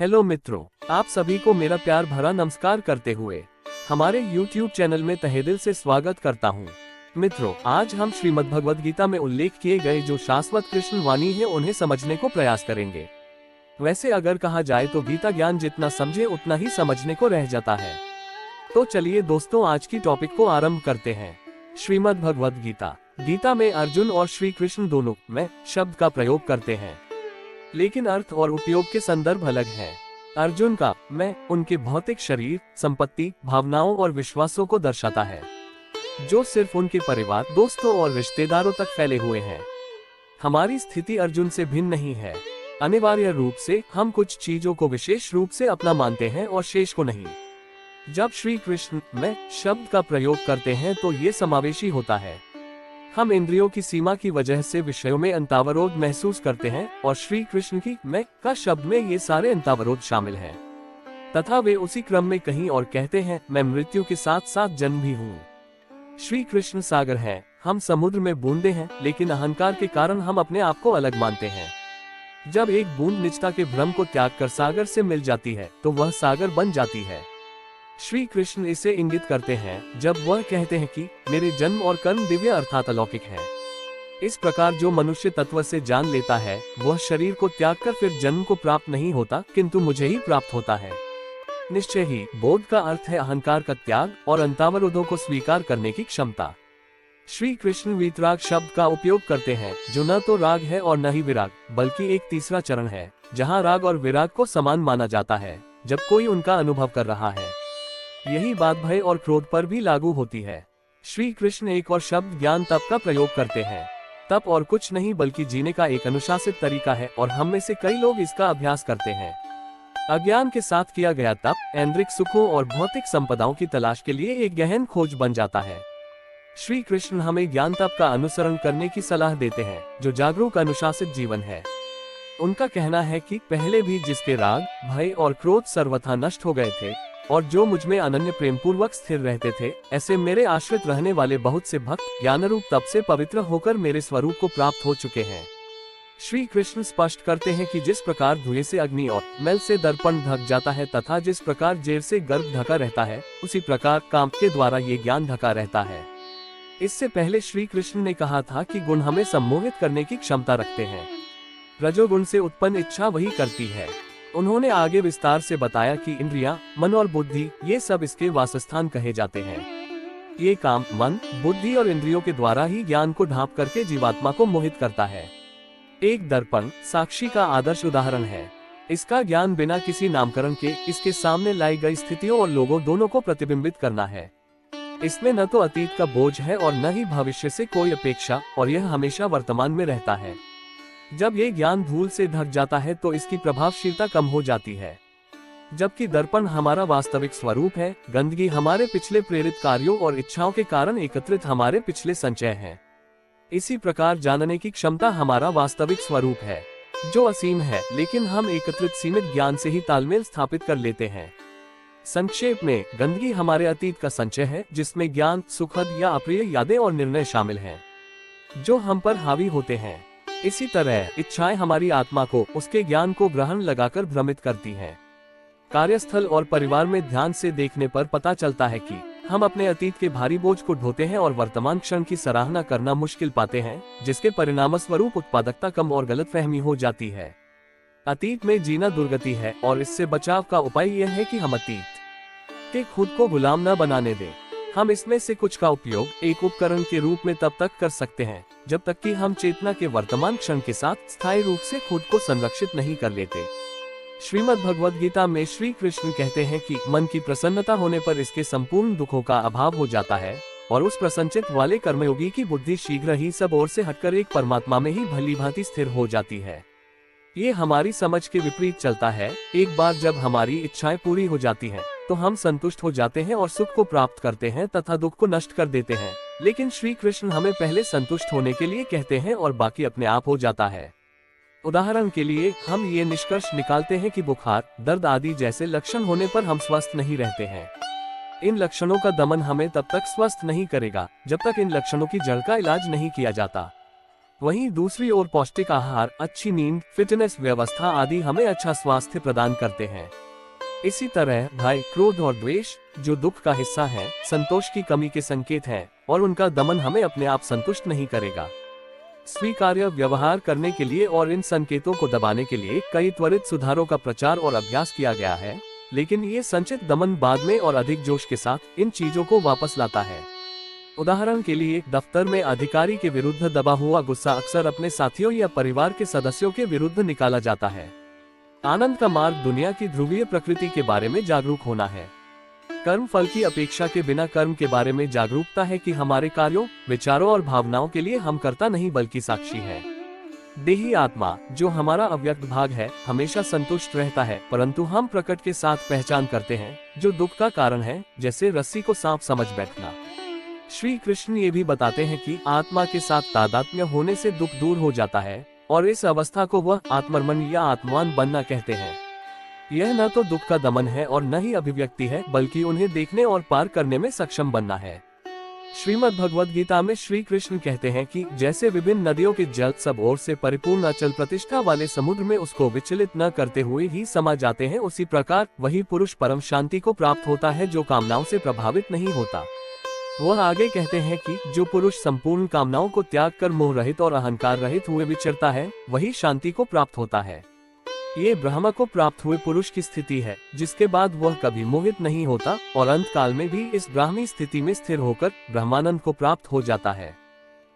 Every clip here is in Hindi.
हेलो मित्रों, आप सभी को मेरा प्यार भरा नमस्कार करते हुए हमारे YouTube चैनल में तहे दिल से स्वागत करता हूँ। मित्रों, आज हम श्रीमद् भगवद गीता में उल्लेख किए गए जो शाश्वत कृष्ण वाणी है उन्हें समझने को प्रयास करेंगे। वैसे अगर कहा जाए तो गीता ज्ञान जितना समझे उतना ही समझने को रह जाता है। तो चलिए दोस्तों, आज की टॉपिक को आरंभ करते हैं। श्रीमद् भगवद गीता में अर्जुन और श्री कृष्ण दोनों मैं शब्द का प्रयोग करते हैं, लेकिन अर्थ और उपयोग के संदर्भ अलग हैं। अर्जुन का मैं उनके भौतिक शरीर, संपत्ति, भावनाओं और विश्वासों को दर्शाता है, जो सिर्फ उनके परिवार, दोस्तों और रिश्तेदारों तक फैले हुए हैं। हमारी स्थिति अर्जुन से भिन्न नहीं है। अनिवार्य रूप से हम कुछ चीजों को विशेष रूप से अपना मानते हैं और शेष को नहीं। जब श्री कृष्ण मैं शब्द का प्रयोग करते हैं तो ये समावेशी होता है। हम इंद्रियों की सीमा की वजह से विषयों में अंतावरोध महसूस करते हैं और श्री कृष्ण की मैं का शब्द में ये सारे अंतावरोध शामिल हैं, तथा वे उसी क्रम में कहीं और कहते हैं मैं मृत्यु के साथ साथ जन्म भी हूँ। श्री कृष्ण सागर हैं, हम समुद्र में बूंदे हैं, लेकिन अहंकार के कारण हम अपने आप को अलग मानते हैं। जब एक बूंद निजता के भ्रम को त्याग कर सागर से मिल जाती है तो वह सागर बन जाती है। श्री कृष्ण इसे इंगित करते हैं जब वह कहते हैं कि मेरे जन्म और कर्म दिव्य अर्थात अलौकिक हैं। इस प्रकार जो मनुष्य तत्व से जान लेता है वह शरीर को त्याग कर फिर जन्म को प्राप्त नहीं होता, किंतु मुझे ही प्राप्त होता है। निश्चय ही बोध का अर्थ है अहंकार का त्याग और अंतावरोधों को स्वीकार करने की क्षमता। श्री कृष्ण वीतराग शब्द का उपयोग करते हैं, जो न तो राग है और न ही विराग, बल्कि एक तीसरा चरण है जहाँ राग और विराग को समान माना जाता है जब कोई उनका अनुभव कर रहा है। यही बात भय और क्रोध पर भी लागू होती है। श्री कृष्ण एक और शब्द ज्ञान तप का प्रयोग करते हैं। तप और कुछ नहीं बल्कि जीने का एक अनुशासित तरीका है और हम में से कई लोग इसका अभ्यास करते हैं। अज्ञान के साथ किया गया तप ऐन्द्रिक सुखों और भौतिक संपदाओं की तलाश के लिए एक गहन खोज बन जाता है। श्री कृष्ण हमें ज्ञान तप का अनुसरण करने की सलाह देते हैं, जो जागरूक अनुशासित जीवन है। उनका कहना है कि पहले भी जिसके राग, भय और क्रोध सर्वथा नष्ट हो गए थे और जो मुझ में अनन्य प्रेम पूर्वक स्थिर रहते थे, ऐसे मेरे आश्रित रहने वाले बहुत से भक्त ज्ञानरूप तप से पवित्र होकर मेरे स्वरूप को प्राप्त हो चुके हैं। श्री कृष्ण स्पष्ट करते हैं कि जिस प्रकार धुएं से अग्नि और मैल से दर्पण ढक जाता है तथा जिस प्रकार जेर से गर्भ ढका रहता है, उसी प्रकार काम के द्वारा ये ज्ञान ढका रहता है। इससे पहले श्री कृष्ण ने कहा था कि गुण हमें सम्मोहित करने की क्षमता रखते हैं। रजोगुण से उत्पन्न इच्छा वही करती है। उन्होंने आगे विस्तार से बताया कि इंद्रियां, मन और बुद्धि ये सब इसके वासस्थान कहे जाते हैं। ये काम मन, बुद्धि और इंद्रियों के द्वारा ही ज्ञान को ढांप करके जीवात्मा को मोहित करता है। एक दर्पण साक्षी का आदर्श उदाहरण है। इसका ज्ञान बिना किसी नामकरण के इसके सामने लाई गई स्थितियों और लोगों दोनों को प्रतिबिंबित करना है। इसमें न तो अतीत का बोझ है और न ही भविष्य से कोई अपेक्षा, और यह हमेशा वर्तमान में रहता है। जब ये ज्ञान धूल से ढक जाता है तो इसकी प्रभावशीलता कम हो जाती है। जबकि दर्पण हमारा वास्तविक स्वरूप है, गंदगी हमारे पिछले प्रेरित कार्यों और इच्छाओं के कारण एकत्रित हमारे पिछले संचय हैं। इसी प्रकार जानने की क्षमता हमारा वास्तविक स्वरूप है, जो असीम है, लेकिन हम एकत्रित सीमित ज्ञान से ही तालमेल स्थापित कर लेते हैं। संक्षेप में, गंदगी हमारे अतीत का संचय है जिसमें ज्ञान, सुखद या अप्रिय यादें और निर्णय शामिल हैं, जो हम पर हावी होते हैं। इसी तरह इच्छाएं हमारी आत्मा को उसके ज्ञान को ग्रहण लगाकर भ्रमित करती हैं। कार्यस्थल और परिवार में ध्यान से देखने पर पता चलता है कि हम अपने अतीत के भारी बोझ को ढोते हैं और वर्तमान क्षण की सराहना करना मुश्किल पाते हैं, जिसके परिणामस्वरूप उत्पादकता कम और गलतफहमी हो जाती है। अतीत में जीना दुर्गति है और इससे बचाव का उपाय यह है कि हम अतीत के खुद को गुलाम न बनाने दें। हम इसमें से कुछ का उपयोग एक उपकरण के रूप में तब तक कर सकते हैं जब तक कि हम चेतना के वर्तमान क्षण के साथ स्थायी रूप से खुद को संरक्षित नहीं कर लेते। श्रीमद् भगवद गीता में श्री कृष्ण कहते हैं कि मन की प्रसन्नता होने पर इसके संपूर्ण दुखों का अभाव हो जाता है और उस प्रसन्नचित्त वाले कर्मयोगी की बुद्धि शीघ्र ही सब ओर से हटकर एक परमात्मा में ही भली भांति स्थिर हो जाती है। ये हमारी समझ के विपरीत चलता है। एक बार जब हमारी इच्छाएं पूरी हो जाती हैं, तो हम संतुष्ट हो जाते हैं और सुख को प्राप्त करते हैं तथा दुख को नष्ट कर देते हैं। लेकिन श्री कृष्ण हमें पहले संतुष्ट होने के लिए कहते हैं और बाकी अपने आप हो जाता है। उदाहरण के लिए हम ये निष्कर्ष निकालते हैं कि बुखार, दर्द आदि जैसे लक्षण होने पर हम स्वस्थ नहीं रहते हैं। इन लक्षणों का दमन हमें तब तक स्वस्थ नहीं करेगा जब तक इन लक्षणों की जड़ का इलाज नहीं किया जाता। वहीं दूसरी ओर पौष्टिक आहार, अच्छी नींद, फिटनेस व्यवस्था आदि हमें अच्छा स्वास्थ्य प्रदान करते हैं। इसी तरह भय, क्रोध और द्वेष, जो दुख का हिस्सा है, संतोष की कमी के संकेत हैं और उनका दमन हमें अपने आप संतुष्ट नहीं करेगा। स्वीकार्य व्यवहार करने के लिए और इन संकेतों को दबाने के लिए कई त्वरित सुधारों का प्रचार और अभ्यास किया गया है, लेकिन ये संचित दमन बाद में और अधिक जोश के साथ इन चीजों को वापस लाता है। उदाहरण के लिए दफ्तर में अधिकारी के विरुद्ध दबा हुआ गुस्सा अक्सर अपने साथियों या परिवार के सदस्यों के विरुद्ध निकाला जाता है। आनंद का मार्ग दुनिया की ध्रुवीय प्रकृति के बारे में जागरूक होना है। कर्म फल की अपेक्षा के बिना कर्म के बारे में जागरूकता है कि हमारे कार्यों, विचारों और भावनाओं के लिए हम कर्ता नहीं बल्कि साक्षी हैं। देही आत्मा, जो हमारा अव्यक्त भाग है, हमेशा संतुष्ट रहता है, परंतु हम प्रकृति के साथ पहचान करते हैं जो दुख का कारण है, जैसे रस्सी को सांप समझ बैठना। श्री कृष्ण ये भी बताते हैं कि आत्मा के साथ तादात्म्य होने से दुख दूर हो जाता है और इस अवस्था को वह आत्मरमण या आत्मान बनना कहते हैं। यह न तो दुख का दमन है और न ही अभिव्यक्ति है, बल्कि उन्हें देखने और पार करने में सक्षम बनना है। श्रीमद् भगवद गीता में श्री कृष्ण कहते हैं कि जैसे विभिन्न नदियों के जल सब ओर से परिपूर्ण अचल प्रतिष्ठा वाले समुद्र में उसको विचलित न करते हुए ही समा जाते हैं, उसी प्रकार वही पुरुष परम शांति को प्राप्त होता है जो कामनाओं से प्रभावित नहीं होता। वह आगे कहते हैं कि जो पुरुष संपूर्ण कामनाओं को त्याग कर मोह रहित और अहंकार रहित हुए विचरता है, वही शांति को प्राप्त होता है। ये ब्रह्म को प्राप्त हुए पुरुष की स्थिति है, जिसके बाद वह कभी मोहित नहीं होता और अंत काल में भी इस ब्राह्मी स्थिति में स्थिर होकर ब्रह्मानंद को प्राप्त हो जाता है।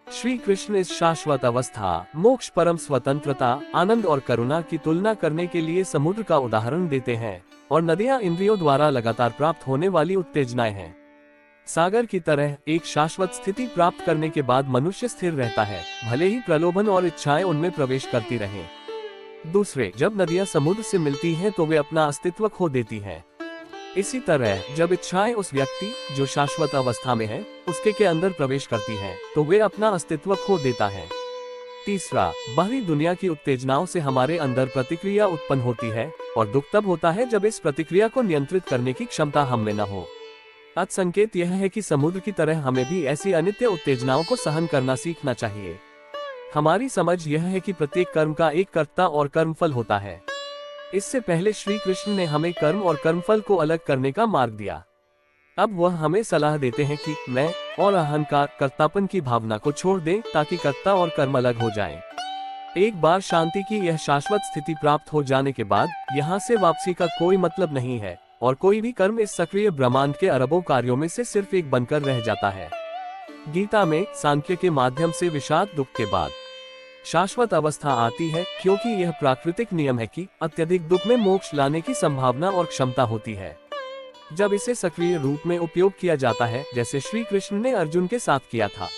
श्री कृष्ण इस शाश्वत अवस्था, मोक्ष, परम स्वतंत्रता, आनंद और करुणा की तुलना करने के लिए समुद्र का उदाहरण देते हैं और नदियां इंद्रियों द्वारा लगातार प्राप्त होने वाली उत्तेजनाएं हैं। सागर की तरह एक शाश्वत स्थिति प्राप्त करने के बाद मनुष्य स्थिर रहता है, भले ही प्रलोभन और इच्छाएं उनमें प्रवेश करती रहें। दूसरे, जब नदियां समुद्र से मिलती हैं तो वे अपना अस्तित्व खो देती हैं। इसी तरह जब इच्छाएं उस व्यक्ति जो शाश्वत अवस्था में है उसके के अंदर प्रवेश करती हैं, तो वे अपना अस्तित्व खो देता है। तीसरा, बाहरी दुनिया की उत्तेजनाओं से हमारे अंदर प्रतिक्रिया उत्पन्न होती है और दुख तब होता है जब इस प्रतिक्रिया को नियंत्रित करने की क्षमता हम में न हो। अत संकेत यह है कि समुद्र की तरह हमें भी ऐसी अनित्य उत्तेजनाओं को सहन करना सीखना चाहिए। हमारी समझ यह है कि प्रत्येक कर्म का एक कर्ता और कर्मफल होता है। इससे पहले श्री कृष्ण ने हमें कर्म और कर्मफल को अलग करने का मार्ग दिया। अब वह हमें सलाह देते हैं कि मैं और अहंकार, कर्तापन की भावना को छोड़ दें ताकि कर्ता और कर्म अलग हो जाएं। एक बार शांति की यह शाश्वत स्थिति प्राप्त हो जाने के बाद यहाँ से वापसी का कोई मतलब नहीं है और कोई भी कर्म इस सक्रिय ब्रह्मांड के अरबों कार्यों में से सिर्फ एक बनकर रह जाता है। गीता में सांख्य के माध्यम से विषाद दुख के बाद शाश्वत अवस्था आती है, क्योंकि यह प्राकृतिक नियम है कि अत्यधिक दुख में मोक्ष लाने की संभावना और क्षमता होती है जब इसे सक्रिय रूप में उपयोग किया जाता है, जैसे श्री कृष्ण ने अर्जुन के साथ किया था।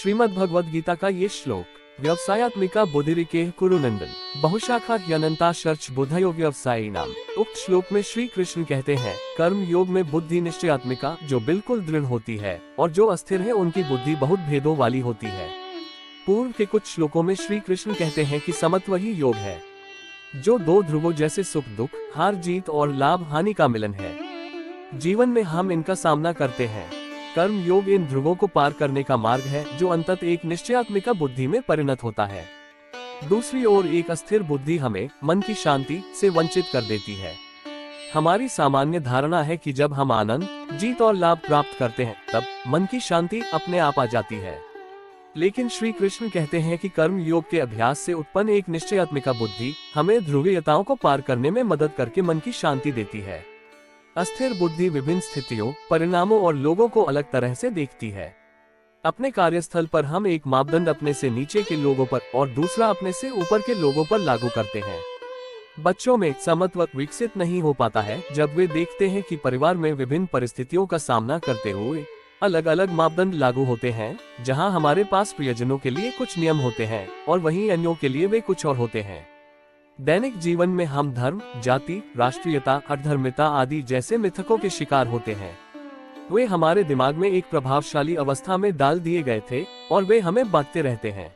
श्रीमद् भगवद गीता का ये श्लोक, व्यवसायात्मिका बुद्धिरिके कुरुनंदन बहुशाखा ह्यनंता शर्च बुद्धयो व्यवसायी नाम। उक्त श्लोक में श्री कृष्ण कहते हैं, कर्म योग में बुद्धि निश्चयात्मिका, जो बिल्कुल दृढ़ होती है, और जो अस्थिर है उनकी बुद्धि बहुत भेदों वाली होती है। पूर्व के कुछ श्लोकों में श्री कृष्ण कहते हैं कि समत्व ही योग है, जो दो ध्रुवों जैसे सुख दुख, हार जीत और लाभ हानि का मिलन है। जीवन में हम इनका सामना करते हैं। कर्म योग इन ध्रुवों को पार करने का मार्ग है, जो अंततः एक निश्चयात्मिका बुद्धि में परिणत होता है। दूसरी ओर एक अस्थिर बुद्धि हमें मन की शांति से वंचित कर देती है। हमारी सामान्य धारणा है कि जब हम आनंद, जीत और लाभ प्राप्त करते हैं, तब मन की शांति अपने आप आ जाती है। लेकिन श्री कृष्ण कहते हैं कि कर्म योग के अभ्यास से उत्पन्न एक निश्चयात्मिका बुद्धि हमें ध्रुवीयताओं को पार करने में मदद करके मन की शांति देती है। अस्थिर बुद्धि विभिन्न स्थितियों, परिणामों और लोगों को अलग तरह से देखती है। अपने कार्यस्थल पर हम एक मापदंड अपने से नीचे के लोगों पर और दूसरा अपने से ऊपर के लोगों पर लागू करते हैं। बच्चों में समत्व विकसित नहीं हो पाता है जब वे देखते हैं कि परिवार में विभिन्न परिस्थितियों का सामना करते हुए अलग अलग मापदंड लागू होते हैं, जहां हमारे पास प्रियजनों के लिए कुछ नियम होते हैं और वहीं अन्यों के लिए वे कुछ और होते हैं। दैनिक जीवन में हम धर्म, जाति, राष्ट्रीयता, अधर्मिता आदि जैसे मिथकों के शिकार होते हैं। वे हमारे दिमाग में एक प्रभावशाली अवस्था में डाल दिए गए थे और वे हमें बांटते रहते हैं।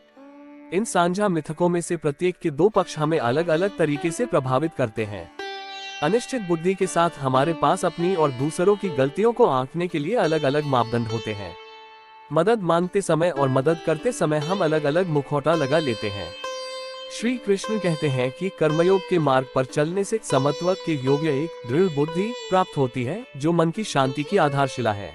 इन साझा मिथकों में से प्रत्येक के दो पक्ष हमें अलग अलग तरीके से प्रभावित करते हैं। अनिश्चित बुद्धि के साथ हमारे पास अपनी और दूसरों की गलतियों को आंकने के लिए अलग अलग मापदंड होते हैं। मदद मांगते समय और मदद करते समय हम अलग अलग मुखौटा लगा लेते हैं। श्री कृष्ण कहते हैं कि कर्मयोग के मार्ग पर चलने से समत्व के योग्य एक दृढ़ बुद्धि प्राप्त होती है, जो मन की शांति की आधारशिला है।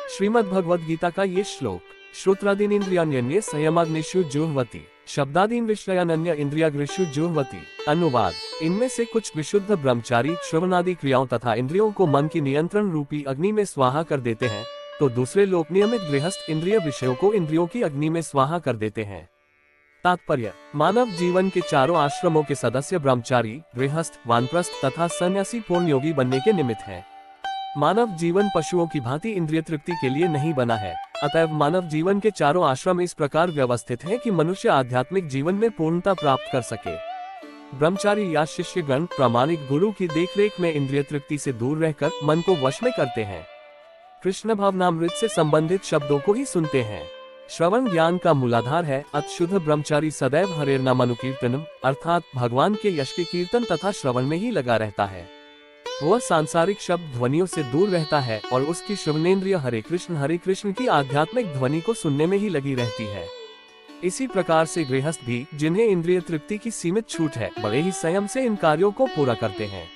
श्रीमद् भगवद गीता का ये श्लोक, श्रोत्रादीन इंद्रियाण्यन्ये संयमाग्निषु जुह्वति, शब्दादीन विषयानन्य इंद्रियाग्निषु जुह्वति। अनुवाद, इनमें से कुछ विशुद्ध ब्रह्मचारी श्रवणादि क्रियाओं तथा इंद्रियों को मन की नियंत्रण रूपी अग्नि में स्वाहा कर देते हैं, तो दूसरे लोग नियमित गृहस्थ इंद्रिय विषयों को इंद्रियों की अग्नि में स्वाहा कर देते हैं। तात्पर्य, मानव जीवन के चारों आश्रमों के सदस्य ब्रह्मचारी, गृहस्थ, वानप्रस्थ तथा सन्यासी पूर्ण योगी बनने के निमित्त हैं। मानव जीवन पशुओं की भांति इंद्रिय तृप्ति के लिए नहीं बना है, अतएव मानव जीवन के चारों आश्रम इस प्रकार व्यवस्थित हैं कि मनुष्य आध्यात्मिक जीवन में पूर्णता प्राप्त कर सके। ब्रह्मचारी या शिष्यगण प्रामाणिक गुरु की देखरेख में इंद्रिय तृप्ति से दूर रहकर मन को वश में करते हैं। कृष्ण भावनामृत से संबंधित शब्दों को ही सुनते हैं। श्रवण ज्ञान का मूलाधार है। अत शुद्ध ब्रह्मचारी सदैव हरेर नामानुकीर्तनम अर्थात भगवान के यश के कीर्तन तथा श्रवण में ही लगा रहता है। वह सांसारिक शब्द ध्वनियों से दूर रहता है और उसकी श्रवणेंद्रिय हरे कृष्ण की आध्यात्मिक ध्वनि को सुनने में ही लगी रहती है। इसी प्रकार से गृहस्थ भी, जिन्हें इंद्रिय तृप्ति की सीमित छूट है, बड़े ही संयम से इन कार्यों को पूरा करते हैं।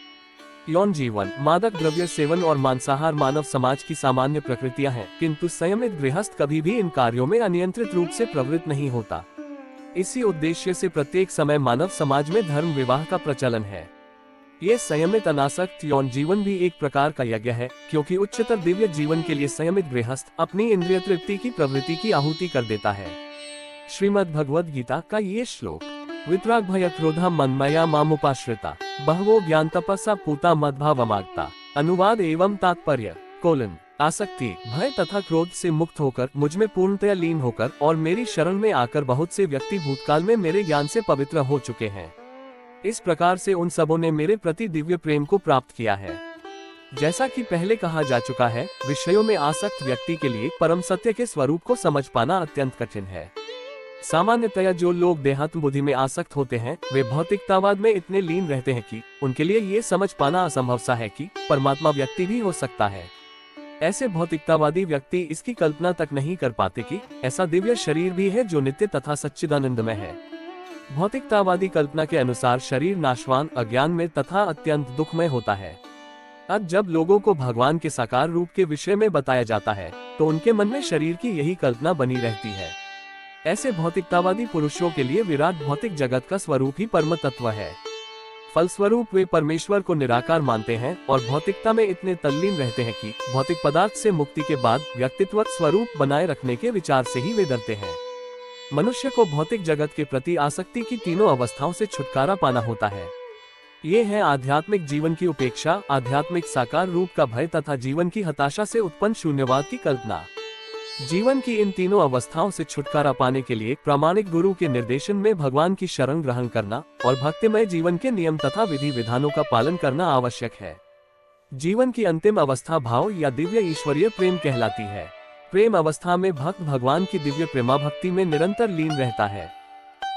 यौन जीवन, मादक द्रव्य सेवन और मांसाहार मानव समाज की सामान्य प्रकृतियां हैं, किंतु संयमित गृहस्थ कभी भी इन कार्यों में अनियंत्रित रूप से प्रवृत्त नहीं होता। इसी उद्देश्य से प्रत्येक समय मानव समाज में धर्म विवाह का प्रचलन है। ये संयमित अनासक्त यौन जीवन भी एक प्रकार का यज्ञ है, क्योंकि उच्चतर दिव्य जीवन के लिए संयमित गृहस्थ अपनी इंद्रिय तृप्ति की प्रवृत्ति की आहुति कर देता है। श्रीमद् भगवद गीता का ये श्लोक, वितराग भय क्रोधा मन्मया मामुपाश्रिता बहवो ज्ञान तपस्या पूता मद्भावमागता। अनुवाद एवं तात्पर्य: आसक्ति, भय तथा क्रोध से मुक्त होकर मुझ में पूर्णतया लीन होकर और मेरी शरण में आकर बहुत से व्यक्ति भूतकाल में मेरे ज्ञान से पवित्र हो चुके हैं। इस प्रकार से उन सबों ने मेरे प्रति दिव्य प्रेम को प्राप्त किया है। जैसा कि पहले कहा जा चुका है, विषयों में आसक्त व्यक्ति के लिए परम सत्य के स्वरूप को समझ पाना अत्यंत कठिन है। सामान्यतया जो लोग देहात्म बुद्धि में आसक्त होते हैं, वे भौतिकतावाद में इतने लीन रहते हैं कि उनके लिए ये समझ पाना असंभव सा है कि परमात्मा व्यक्ति भी हो सकता है। ऐसे भौतिकतावादी व्यक्ति इसकी कल्पना तक नहीं कर पाते कि ऐसा दिव्य शरीर भी है जो नित्य तथा सच्चिदानंदमय है। भौतिकतावादी कल्पना के अनुसार शरीर नाशवान, अज्ञान में तथा अत्यंत दुखमय होता है। अब जब लोगों को भगवान के साकार रूप के विषय में बताया जाता है, तो उनके मन में शरीर की यही कल्पना बनी रहती है। ऐसे भौतिकतावादी पुरुषों के लिए विराट भौतिक जगत का स्वरूप ही परम तत्व है। फलस्वरूप वे परमेश्वर को निराकार मानते हैं और भौतिकता में इतने तल्लीन रहते हैं कि भौतिक पदार्थ से मुक्ति के बाद व्यक्तित्व स्वरूप बनाए रखने के विचार से ही वे डरते हैं। मनुष्य को भौतिक जगत के प्रति आसक्ति की तीनों अवस्थाओं से छुटकारा पाना होता है। ये है आध्यात्मिक जीवन की उपेक्षा, आध्यात्मिक साकार रूप का भय तथा जीवन की हताशा से उत्पन्न शून्यवाद की कल्पना। जीवन की इन तीनों अवस्थाओं से छुटकारा पाने के लिए प्रामाणिक गुरु के निर्देशन में भगवान की शरण ग्रहण करना और भक्तिमय जीवन के नियम तथा विधि विधानों का पालन करना आवश्यक है। जीवन की अंतिम अवस्था भाव या दिव्य ईश्वरीय प्रेम कहलाती है। प्रेम अवस्था में भक्त भगवान की दिव्य प्रेमा भक्ति में निरंतर लीन रहता है।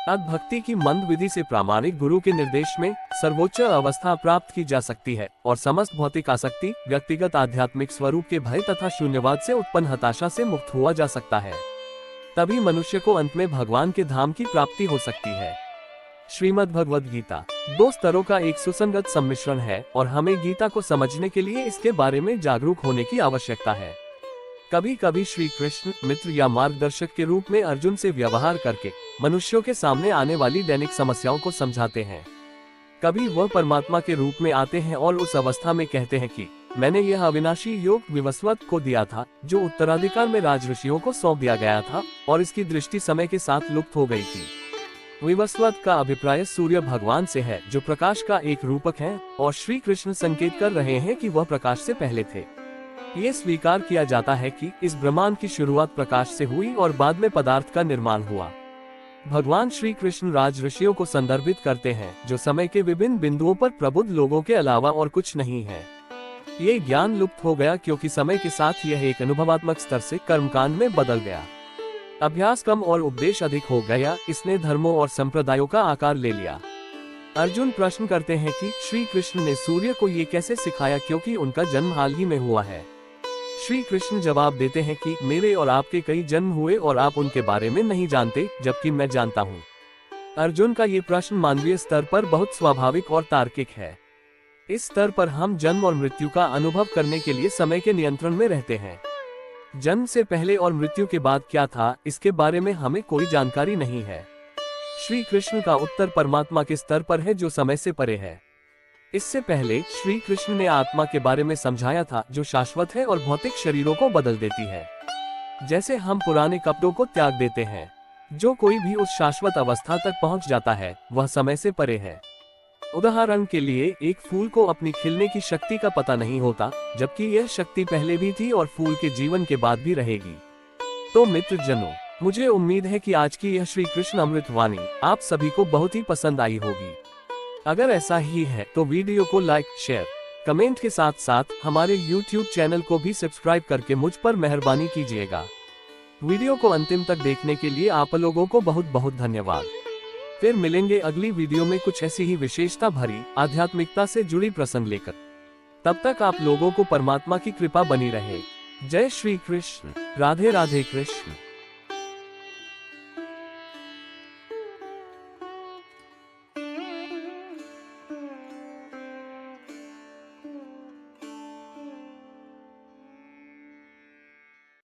अत भक्ति की मंद विधि से प्रामाणिक गुरु के निर्देश में सर्वोच्च अवस्था प्राप्त की जा सकती है और समस्त भौतिक आसक्ति, व्यक्तिगत आध्यात्मिक स्वरूप के भय तथा शून्यवाद से उत्पन्न हताशा से मुक्त हुआ जा सकता है। तभी मनुष्य को अंत में भगवान के धाम की प्राप्ति हो सकती है। श्रीमद् भगवद गीता दो स्तरों का एक सुसंगत सम्मिश्रण है और हमें गीता को समझने के लिए इसके बारे में जागरूक होने की आवश्यकता है। कभी कभी श्री कृष्ण मित्र या मार्गदर्शक के रूप में अर्जुन से व्यवहार करके मनुष्यों के सामने आने वाली दैनिक समस्याओं को समझाते हैं। कभी वह परमात्मा के रूप में आते हैं और उस अवस्था में कहते हैं कि मैंने यह अविनाशी योग विवस्वत को दिया था, जो उत्तराधिकार में राजऋषियों को सौंप दिया गया था और इसकी दृष्टि समय के साथ लुप्त हो गई थी। विवस्वत का अभिप्राय सूर्य भगवान से है, जो प्रकाश का एक रूपक है, और श्री कृष्ण संकेत कर रहे हैं कि वह प्रकाश से पहले थे। ये स्वीकार किया जाता है कि इस ब्रह्मांड की शुरुआत प्रकाश से हुई और बाद में पदार्थ का निर्माण हुआ। भगवान श्री कृष्ण राजऋषियों को संदर्भित करते हैं, जो समय के विभिन्न बिंदुओं पर प्रबुद्ध लोगों के अलावा और कुछ नहीं है। ये ज्ञान लुप्त हो गया क्योंकि समय के साथ यह एक अनुभवात्मक स्तर से कर्मकांड में बदल गया। अभ्यास कम और उपदेश अधिक हो गया, इसने धर्मों और संप्रदायों का आकार ले लिया। अर्जुन प्रश्न करते हैं कि श्री कृष्ण ने सूर्य को ये कैसे सिखाया, क्योंकि उनका जन्म हाल ही में हुआ है। श्री कृष्ण जवाब देते हैं कि मेरे और आपके कई जन्म हुए और आप उनके बारे में नहीं जानते, जबकि मैं जानता हूँ। अर्जुन का ये प्रश्न मानवीय स्तर पर बहुत स्वाभाविक और तार्किक है। इस स्तर पर हम जन्म और मृत्यु का अनुभव करने के लिए समय के नियंत्रण में रहते हैं। जन्म से पहले और मृत्यु के बाद क्या था, इसके बारे में हमें कोई जानकारी नहीं है। श्री कृष्ण का उत्तर परमात्मा के स्तर पर है, जो समय से परे है। इससे पहले श्री कृष्ण ने आत्मा के बारे में समझाया था, जो शाश्वत है और भौतिक शरीरों को बदल देती है। जैसे हम पुराने कपड़ों को त्याग देते हैं, जो कोई भी उस शाश्वत अवस्था तक पहुंच जाता है, वह समय से परे है। उदाहरण के लिए, एक फूल को अपनी खिलने की शक्ति का पता नहीं होता, जबकि यह शक्ति पहले भी थी और फूल के जीवन के बाद भी रहेगी। तो मित्र जनों, मुझे उम्मीद है कि आज की यह श्री कृष्ण अमृत वाणी आप सभी को बहुत ही पसंद आई होगी। अगर ऐसा ही है तो वीडियो को लाइक, शेयर, कमेंट के साथ साथ हमारे YouTube चैनल को भी सब्सक्राइब करके मुझ पर मेहरबानी कीजिएगा। वीडियो को अंतिम तक देखने के लिए आप लोगों को बहुत बहुत धन्यवाद। फिर मिलेंगे अगली वीडियो में कुछ ऐसी ही विशेषता भरी आध्यात्मिकता से जुड़ी प्रसंग लेकर। तब तक आप लोगों को परमात्मा की कृपा बनी रहे। जय श्री कृष्ण। राधे राधे कृष्ण।